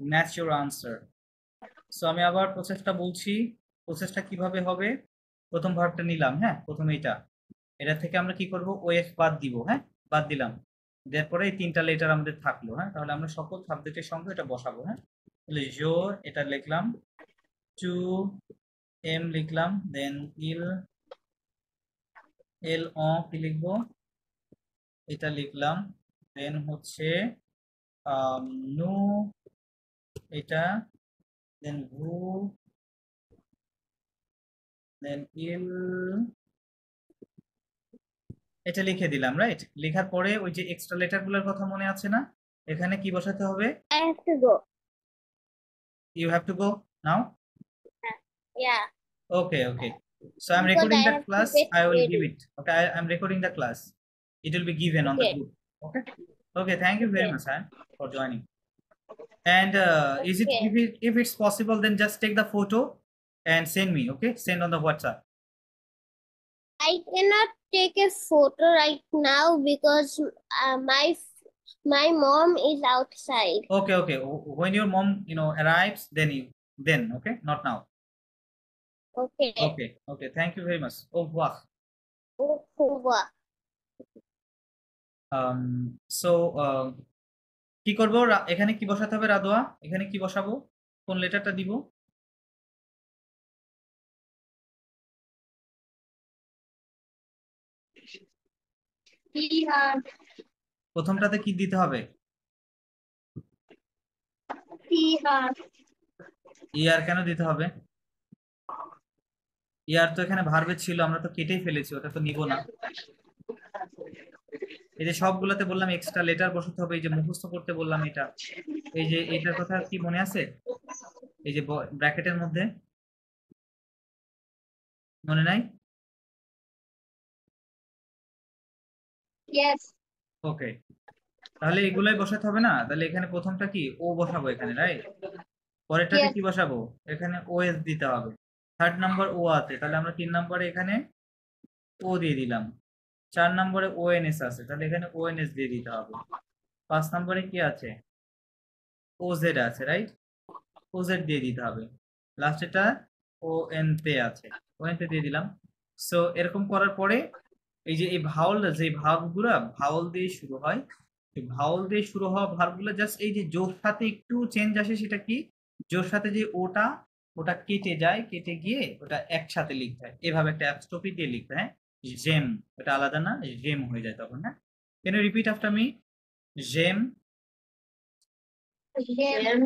Speaker 1: match your answer. So আমি আবার প্রসেসটা বলছি, প্রসেসটা কিভাবে হবে। প্রথম ভার্বটা নিলাম, হ্যাঁ, প্রথম এটা থেকে আমরা কি করব, ওএফ বাদ দিব, হ্যাঁ, বাদ দিলাম, দেওয়ার পরে এই তিনটা লেটার আমাদের থাকলো, হ্যাঁ, তাহলে আমরা সকল সাবজেক্টের সঙ্গে এটা বসাবো, হ্যাঁ, তাহলে জো এটা লিখলাম, টু এম লিখলাম, দেন ইল এল অ কি লিখবো, এটা লিখলাম, দেন হচ্ছে নু এটা, দেন ভু, দেন ইল, এটা লিখে দিলাম, রাইট। লেখার পরে ওই যে এক্সট্রা লেটার গুলোর কথা মনে আছে না, এখানে কি বসাতে হবে,
Speaker 2: I have to go.
Speaker 1: You have to go now.
Speaker 2: Yeah.
Speaker 1: Okay, so I'm
Speaker 2: Because
Speaker 1: recording
Speaker 2: I
Speaker 1: that
Speaker 2: have to
Speaker 1: class,
Speaker 2: get
Speaker 1: I will
Speaker 2: ready.
Speaker 1: give it, okay, I'm recording the class, it will be given on the
Speaker 2: Okay.
Speaker 1: group. Okay, thank you very
Speaker 2: Okay.
Speaker 1: much, Sam, for joining. And is it,
Speaker 2: Okay.
Speaker 1: if it's possible, then just take the photo and send me, okay, send on the WhatsApp.
Speaker 2: I cannot take a photo right now because my mom is outside.
Speaker 1: Okay, when your mom arrives, then okay, not now.
Speaker 2: Okay.
Speaker 1: Okay, thank you very much. Au revoir.
Speaker 2: Over.
Speaker 1: So কি করব, এখানে কি বসাতে হবে রাদোয়া, এখানে কি বসাবো, কোন লেটারটা দিব, প্রথমটাতে কি দিতে হবে, ইয়ার কেন দিতে হবে, ইয়ার তো এখানে ভার্বে ছিল, আমরা তো কেটেই ফেলেছি, ওটা তো নিব না। এই যে সবগুলোতে বললাম এক্সট্রা লেটার বসাতে হবে, এই যে মুখস্থ করতে বললাম, এটা এই যে এটার কথা কি মনে আছে, এই যে ব্র্যাকেটের মধ্যে, মনে নাই?
Speaker 3: Yes.
Speaker 1: ওকে, তাহলে এগুলাই বসাতে হবে না, তাহলে এখানে প্রথমটা কি ও বসাবো এখানে, রাইট, পরেরটাতে
Speaker 3: Yes.
Speaker 1: কি বসাবো, এখানে ওএস দিতে হবে, থার্ড নাম্বার ও আছে, তাহলে আমরা 3 নম্বরে এখানে ও দিয়ে দিলাম, 4 নম্বরে ওএনএস আছে, তাহলে এখানে ওএনএস দিয়ে দিতে হবে, 5 নম্বরে কি আছে, ওজেড আছে, রাইট, ওজেড দিয়ে দিতে হবে, লাস্টেটা ওএন তে আছে, ওএন তে দিয়ে দিলাম, সো এরকম করার পরে এই যে এই ভাওয়াল, যে ভার্বগুলো ভাওয়াল দিয়ে শুরু হয়, ভাওয়াল দিয়ে শুরু হওয়া ভার্বগুলো জাস্ট এই যে জোর সাথে একটু চেঞ্জ আসে, সেটা কি, জোর সাথে যে ওটা ওটা কেটে যায়, কেটে গিয়ে ওটা একসাথে লিখতে হয়, এভাবে একটা অ্যাপস্ট্রফি দিয়ে লিখতে হয়। জেম, এটা আলাদা না, জেম হয়ে যায় তখন। হ্যাঁ, can you repeat after me? Gem,
Speaker 3: Gem.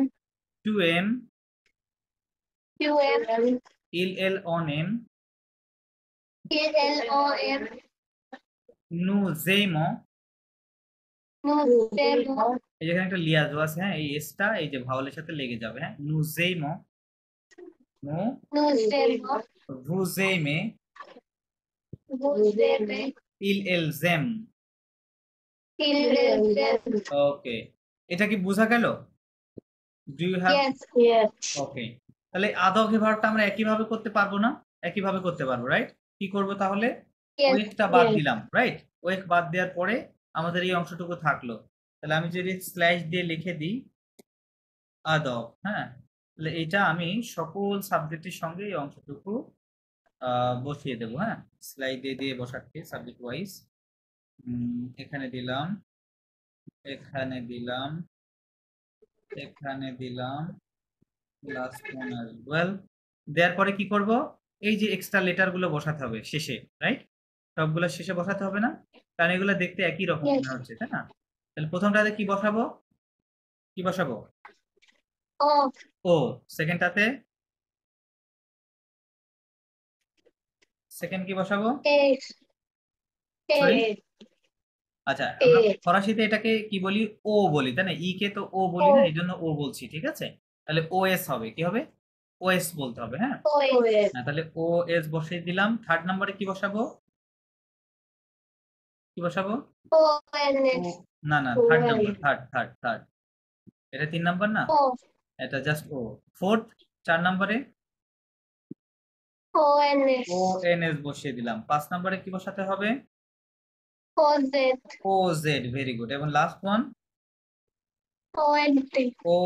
Speaker 1: টু এম,
Speaker 3: QM.
Speaker 1: এল এল অন এম,
Speaker 3: KLOM.
Speaker 1: নু জেমো,
Speaker 3: Nuzemo.
Speaker 1: এই যেখানে একটা লিয়াজো আছে, হ্যাঁ, এই এসটা এই যে ভাওয়ালের সাথে লেগে যাবে। হ্যাঁ, নু জেমো, নু
Speaker 3: Nuzemo.
Speaker 1: ভুজেমে,
Speaker 3: Buzeme.
Speaker 1: ইল এল জেম।
Speaker 3: Ilzem.
Speaker 1: ওকে, এটা কি বোঝা গেল? Do you have?
Speaker 3: Yes. Yes.
Speaker 1: Okay, তাহলে আদকে ভার্বটা আমরা একইভাবে করতে পারবো না? একইভাবে করতে পারবো, রাইট? কি করব তাহলে?
Speaker 3: Yes.
Speaker 1: ওয়েকটা বাদ
Speaker 3: Yes.
Speaker 1: দিলাম, রাইট? ওয়েক বাদ দেওয়ার পরে আমাদের এই অংশটুকু থাকলো। তাহলে আমি যদি স্ল্যাশ দিয়ে লিখে দিই আদব, হ্যাঁ, তাহলে এটা আমি সকল সাবজেক্টের সঙ্গে এই অংশটুকু বসিয়ে দেবো। হ্যাঁ, স্লাইড দিয়ে দিয়ে বসাচ্ছি সাবজেক্ট ওয়াইজ। এখানে দিলাম, এখানে দিলাম, এখানে দিলাম, লাস্ট ওয়ান অ্যাজ ওয়েল। দেওয়ার পরে কি করব, এই যে এক্সট্রা লেটার গুলো বসাতে হবে শেষে, রাইট? সবগুলো শেষে বসাতে হবে না? কারণ এগুলো দেখতে একই রকম
Speaker 3: Yes.
Speaker 1: মনে হচ্ছে, তাই না? তাহলে প্রথমটাতে কি বসাবো? কি বসাবো?
Speaker 3: O.
Speaker 1: ও। সেকেন্ডটাতে সেকেন্ড কি বসাবো?
Speaker 3: S.
Speaker 1: Sorry?
Speaker 3: A.
Speaker 1: আচ্ছা, আমরা
Speaker 3: এ।
Speaker 1: ফরাসিতে এটাকে কি বলি? ও বলি, তাই না? ই কে তো ও বলি
Speaker 3: ও।
Speaker 1: না, এই জন্য ও বলছি, ঠিক আছে? তাহলে ওএস হবে, কি হবে? ওএস বলতে হবে। হ্যাঁ,
Speaker 3: OS.
Speaker 1: তাহলে ওএস বসিয়ে দিলাম। থার্ড নম্বরে কি বসাবো? কি বসাবো? ও,
Speaker 3: ONS.
Speaker 1: না না, third number, third third third. এটা 3 নাম্বার না,
Speaker 3: O.
Speaker 1: এটা জাস্ট ও। ফোর্থ, 4 নম্বরে
Speaker 3: ONS.
Speaker 1: ও এন এস বসিয়ে দিলাম। 5 নম্বরে কি বসাতে হবে?
Speaker 3: OZ.
Speaker 1: O Z, very good. এবং last one
Speaker 3: ONT.
Speaker 1: O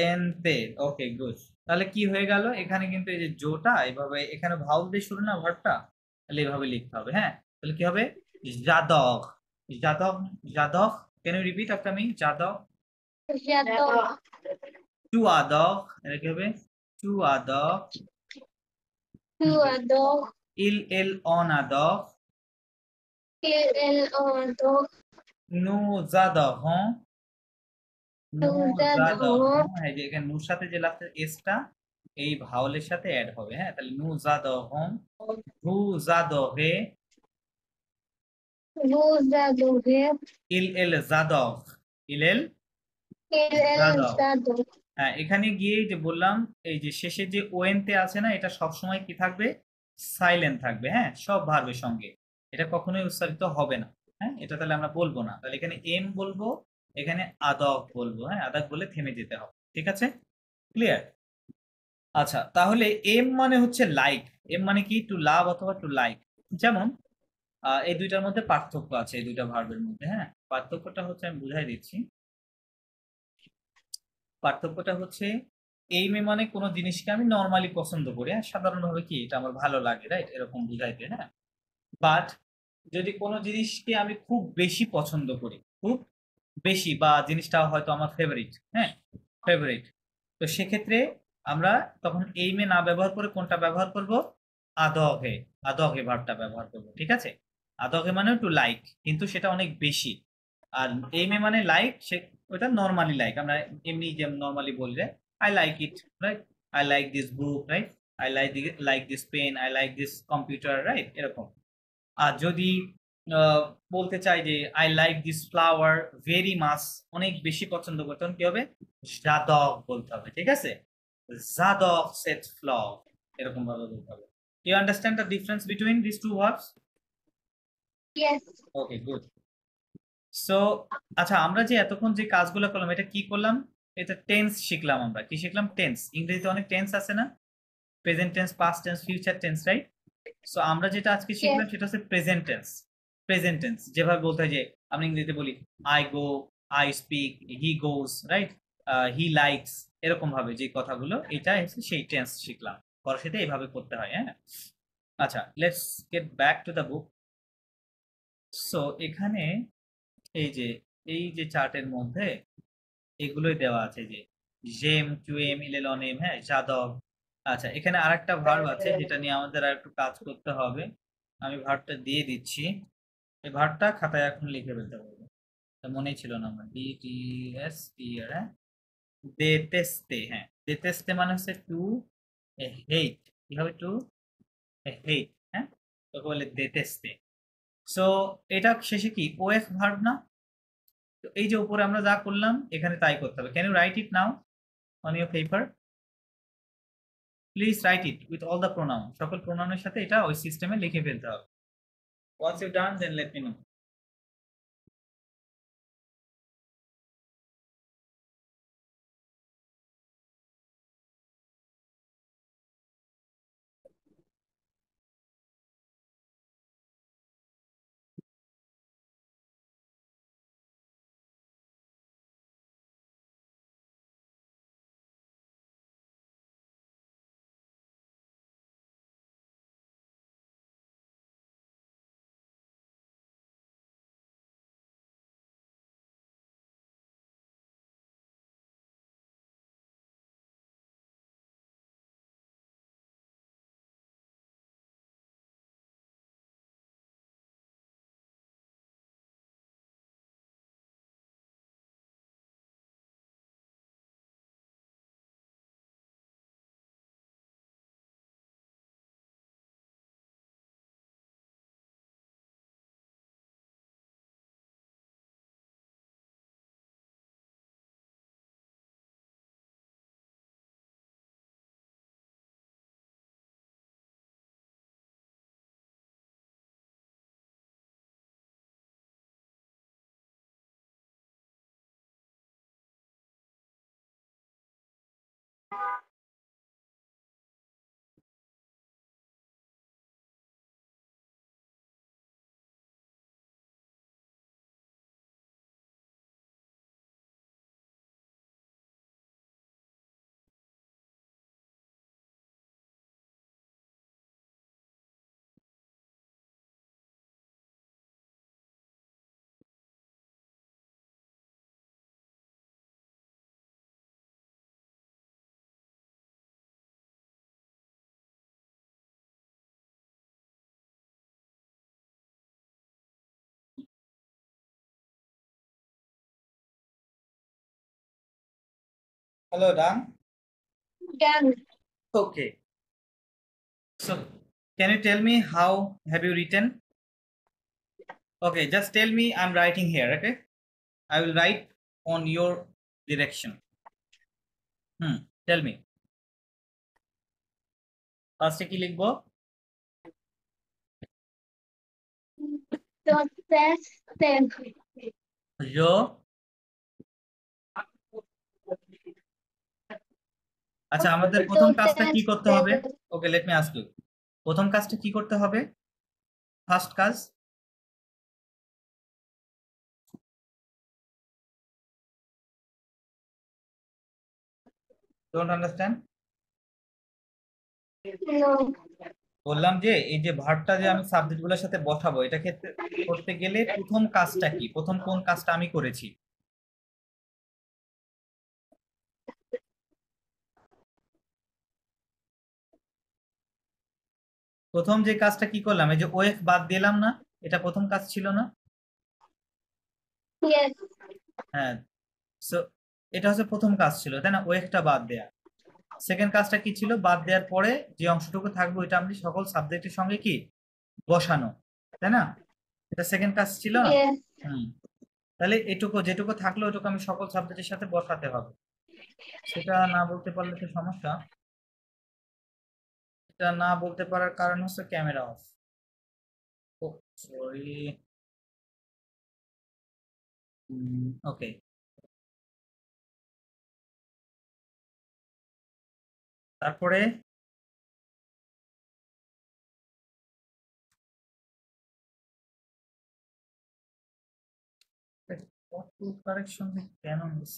Speaker 1: N T. Okay, good. তাহলে কি হয়ে গেল, এখানে কিন্তু এই যে জোটা এইভাবে, এখানে ভাউল দিয়ে শুরু না ভার্বটা, তাহলে এইভাবে লিখতে হবে। হ্যাঁ, তাহলে কি হবে? যাদক, যাদক, যাদক। Can you repeat after me? যাদক,
Speaker 3: Jadok.
Speaker 1: টু আদক, এটা কি হবে? টু আদক,
Speaker 3: Tuadok.
Speaker 1: ইল এল অন আদক,
Speaker 3: KLODok.
Speaker 1: নু জাদক, হ্যাঁ, নু জাদক,
Speaker 3: Nuzadok.
Speaker 1: হ্যাঁ, এই যে এখানে নুর সাথে যে লাস্টের এসটা এই ভাওলের সাথে অ্যাড হবে। হ্যাঁ, তাহলে নু জাদক, ভু জাদক হে,
Speaker 3: Buzadoge.
Speaker 1: ইল এল জাদক, ইল এল জাদক।
Speaker 3: KLZadok.
Speaker 1: হ্যাঁ, এখানে গিয়ে যে বললাম এই যে শেষে যে ওএনতে আছে না, এটা সবসময় কি থাকবে? সাইলেন্ট থাকবে। হ্যাঁ, সব ভার্বের সঙ্গে এটা কখনোই উচ্চারিত হবে না। হ্যাঁ, এটা তাহলে আমরা বলবো না, তাহলে এখানে এম বলবো, এখানে আদক বলবো। হ্যাঁ, আদক বলে থেমে যেতে হবে, ঠিক আছে? ক্লিয়ার? আচ্ছা, তাহলে এম মানে হচ্ছে লাইক। এম মানে কি? টু লাভ অথবা টু লাইক। যেমন এই দুইটার মধ্যে পার্থক্য আছে, এই দুইটা ভার্বের মধ্যে। হ্যাঁ, পার্থক্যটা হচ্ছে, আমি বুঝাই দিচ্ছি। পার্থক্যটা হচ্ছে এইমে মানে কোনো জিনিসকে আমি নর্মালি পছন্দ করি, হ্যাঁ, সাধারণভাবে কি এটা আমার ভালো লাগে, রাইট? এরকম বুঝাইতে। হ্যাঁ, বাট যদি কোনো জিনিসকে আমি খুব বেশি পছন্দ করি, খুব বেশি, বা জিনিসটা হয়তো আমার ফেভারিট, হ্যাঁ, ফেভারিট, তো সেক্ষেত্রে আমরা তখন এইমে না ব্যবহার করে কোনটা ব্যবহার করব? আদহে, আদহে ভার্বটা ব্যবহার করব, ঠিক আছে? আদহে মানে টু লাইক, কিন্তু সেটা অনেক বেশি। আর এইমে মানে লাইক, সে ওটা নরমালি লাইক, আমরা এমনি যেমন নরমালি বললে I like it, right? I like this book, right? I like this pen, I like this computer, right? এরকম। আর যদি বলতে চাই যে I like this flower very much, অনেক বেশি পছন্দ করতে, তখন কি হবে? জাদক বলতে হবে, ঠিক আছে? জাদক সেট ফ্লাওয়ার, এরকম ভাবে বলতে হবে। You understand the difference between this two verbs?
Speaker 3: Yes.
Speaker 1: Okay, good. So আচ্ছা, আমরা যে এতক্ষণ যে কাজগুলো করলাম, এটা কি করলাম? এটা টেন্স শিখলাম। আমরা কি শিখলাম? টেন্স। ইংরেজিতে অনেক টেন্স আছে না? Present tense, past tense, future tense, right? So আমরা যেটা আজকে শিখলাম সেটা হচ্ছে প্রেজেন্ট টেন্স। প্রেজেন্ট টেন্স যেভাবে বলতে হয়, যে আমরা ইংরেজিতে বলি I go, I speak, he goes, right? He likes, এরকম ভাবে যে কথাগুলো, এটা হচ্ছে সেই টেন্স শিখলাম। ফরাসিতে এইভাবে করতে হয়। হ্যাঁ, আচ্ছা, let's get back to the book. So এখানে এই যে চার্টের মধ্যে এগুলোই দেওয়া আছে, যে জেম, টুয়েম, ইলেলনেম, হ্যাঁ, যাদব। আচ্ছা, এখানে আরেকটা ভার্ব আছে যেটা নিয়ে আমাদের আর একটু কাজ করতে হবে। আমি ভার্বটা দিয়ে দিচ্ছি। এই ভার্বটা খাতায় এখন লিখে ফেলতে হবে। তা মনেই ছিল না আমার, DTST, হ্যাঁ, দেতেস্তে। হ্যাঁ, দেতেস্তে মানে হচ্ছে টু হেট। কি হবে? টু হেট। হ্যাঁ, তোকে বলে দেতেস্তে। সো এটা শেষে কি ওএফ ভার্ব না? তো এই যে উপরে আমরা যা করলাম এখানে তাই করতে হবে। Can you write it now on your paper? Please write it with all the pronoun. সকল প্রোনাউনের সাথে এটা ওই সিস্টেমে লিখে ফেলতে হবে। Once you done then let me know. Hello, Dan.
Speaker 3: Done.
Speaker 1: Okay. So, can you tell me how have you written? Okay, just tell me I'm writing here, okay? I will write on your direction. Tell me. ফার্স্টে কি লিখবো?
Speaker 3: So that's them.
Speaker 1: Rho. আচ্ছা, আমাদের প্রথম কাজটা কি করতে হবে? ওকে, লেট মি আস্ক ইউ। প্রথম কাজটা কি করতে হবে? ফার্স্ট কাজ? Don't understand.
Speaker 3: No.
Speaker 1: বললাম যে এই যে ভার্বটা যে আমি সাবজেক্ট গুলোর সাথে বসাবো, এটা ক্ষেত্রে করতে গেলে প্রথম কাজটা কি, প্রথম কোন কাজটা আমি করেছি? প্রথম যে কাজটা কি করলাম, এই যে ওএফ বাদ দিলাম না, এটা প্রথম কাজ ছিল না?
Speaker 3: Yes.
Speaker 1: হ্যাঁ। সো এটা হচ্ছে প্রথম কাজ ছিল, তাই না? ওএফটা বাদ দেয়া। সেকেন্ড কাজটা কি ছিল? বাদ দেওয়ার পরে যে অংশটুকু থাকবে ওইটা আমি সকল সাবজেক্টের সঙ্গে কি বসানো, তাই না? এটা সেকেন্ড কাজ ছিল না?
Speaker 3: Yes.
Speaker 1: হুম। তাহলে এটুকু যেটুকু থাকলো ওটুকু আমি সকল সাবজেক্টের সাথে বসাতে হবে। সেটা না বলতে পারলে তো সমস্যা। এটা না বলতে পারার কারণ হচ্ছে ক্যামেরা অফ। ও সরি। ওকে। তারপরে কারেকশন কেন মিস?